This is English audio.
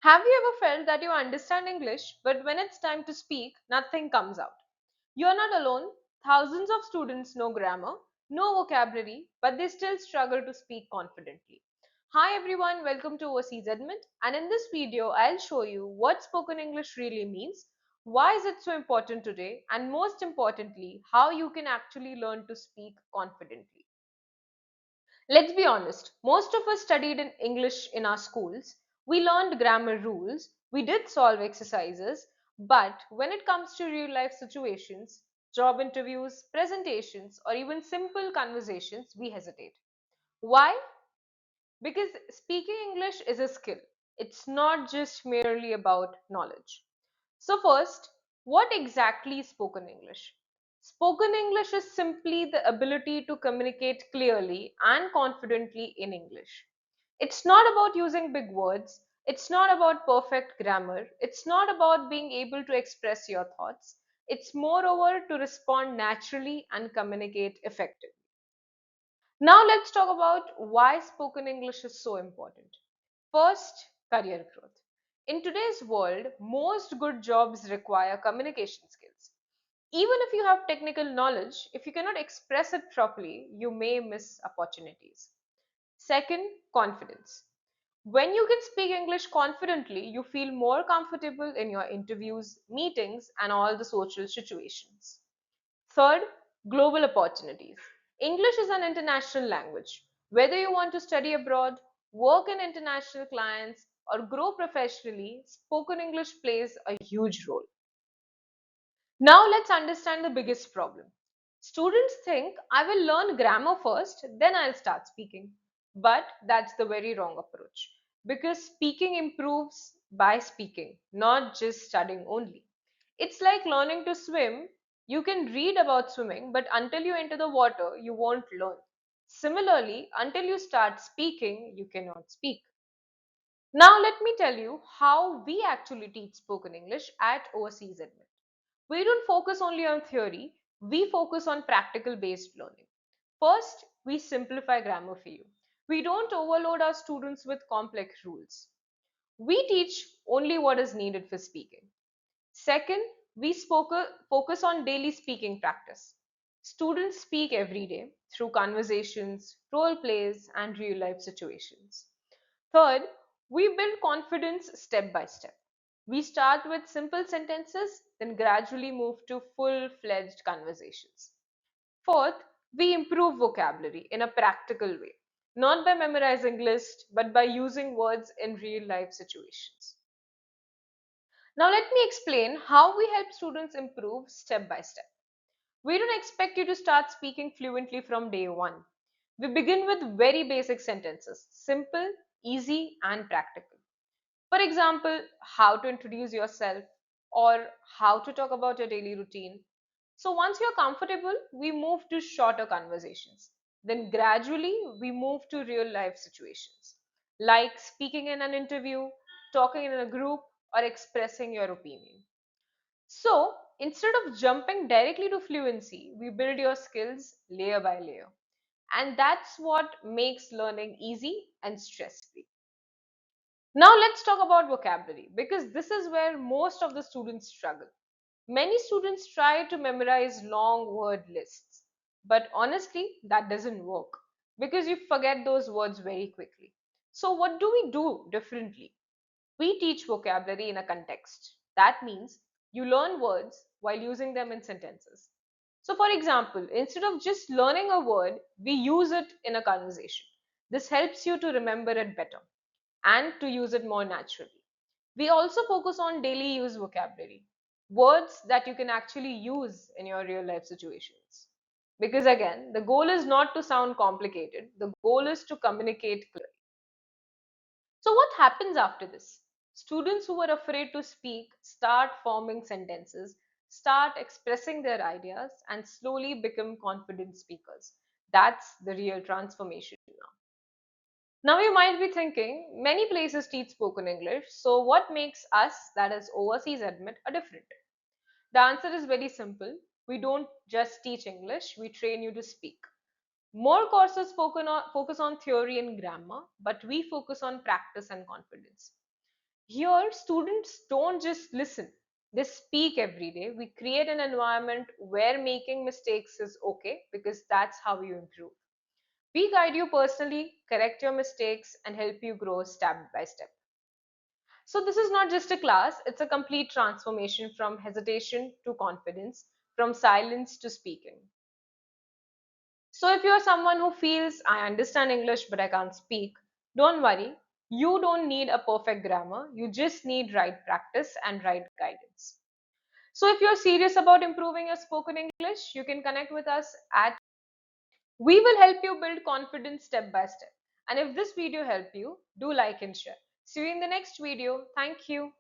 Have you ever felt that you understand English, but when it's time to speak, nothing comes out? You're not alone. Thousands of students know grammar, know vocabulary, but they still struggle to speak confidently. Hi everyone, welcome to Overseas Admit. And in this video, I'll show you what spoken English really means, why is it so important today, and most importantly, how you can actually learn to speak confidently. Let's be honest, most of us studied in English in our schools. We learned grammar rules, we did solve exercises, but when it comes to real life situations, job interviews, presentations, or even simple conversations, we hesitate. Why? Because speaking English is a skill. It's not just merely about knowledge. So, first, what exactly is spoken English? Spoken English is simply the ability to communicate clearly and confidently in English. It's not about using big words, it's not about perfect grammar, it's not about being able to express your thoughts. It's moreover to respond naturally and communicate effectively. Now, let's talk about why spoken English is so important. First, career growth. In today's world, most good jobs require communication skills. Even if you have technical knowledge, if you cannot express it properly, you may miss opportunities. Second, confidence. When you can speak English confidently, you feel more comfortable in your interviews, meetings, and all the social situations. Third, global opportunities. English is an international language. Whether you want to study abroad, work in international clients, or grow professionally, spoken English plays a huge role. Now let's understand the biggest problem. Students think I will learn grammar first, then I'll start speaking. But that's the very wrong approach. Because speaking improves by speaking, not just studying only. It's like learning to swim. You can read about swimming, but until you enter the water, you won't learn. Similarly, until you start speaking, you cannot speak. Now, let me tell you how we actually teach spoken English at Overseas Admit. We don't focus only on theory, we focus on practical based learning. First, we simplify grammar for you. We don't overload our students with complex rules. We teach only what is needed for speaking. Second, we focus on daily speaking practice. Students speak every day through conversations, role plays, and real life situations. Third, we build confidence step by step. We start with simple sentences, then gradually move to full fledged conversations. Fourth, we improve vocabulary in a practical way, not by memorizing lists, but by using words in real life situations. Now, let me explain how we help students improve step by step. We don't expect you to start speaking fluently from day one. We begin with very basic sentences, simple, easy, and practical. For example, how to introduce yourself or how to talk about your daily routine. So once you're comfortable, we move to shorter conversations. Then gradually, we move to real life situations like speaking in an interview, talking in a group, or expressing your opinion. So instead of jumping directly to fluency, we build your skills layer by layer. And that's what makes learning easy and stress free. Now let's talk about vocabulary because this is where most of the students struggle. Many students try to memorize long word lists, but honestly, that doesn't work because you forget those words very quickly. So, what do we do differently? We teach vocabulary in a context. That means you learn words while using them in sentences. So, for example, instead of just learning a word, we use it in a conversation. This helps you to remember it better and to use it more naturally. We also focus on daily use vocabulary, words that you can actually use in your real life situations. Because again, the goal is not to sound complicated, the goal is to communicate clearly. So, what happens after this? Students who are afraid to speak start forming sentences, start expressing their ideas, and slowly become confident speakers. That's the real transformation now. Now you might be thinking, many places teach spoken English, so what makes us, that is Overseas Admit, a different? The answer is very simple. We don't just teach English, we train you to speak. More courses focus on theory and grammar, but we focus on practice and confidence. Here, students don't just listen, they speak every day. We create an environment where making mistakes is okay because that's how you improve. We guide you personally, correct your mistakes, and help you grow step by step. So, this is not just a class, it's a complete transformation from hesitation to confidence, from silence to speaking. So, if you're someone who feels, I understand English but I can't speak, don't worry. You don't need a perfect grammar, you just need right practice and right guidance. So, if you're serious about improving your spoken English, you can connect with us at we will help you build confidence step by step. And if this video helped you, do like and share. See you in the next video. Thank you.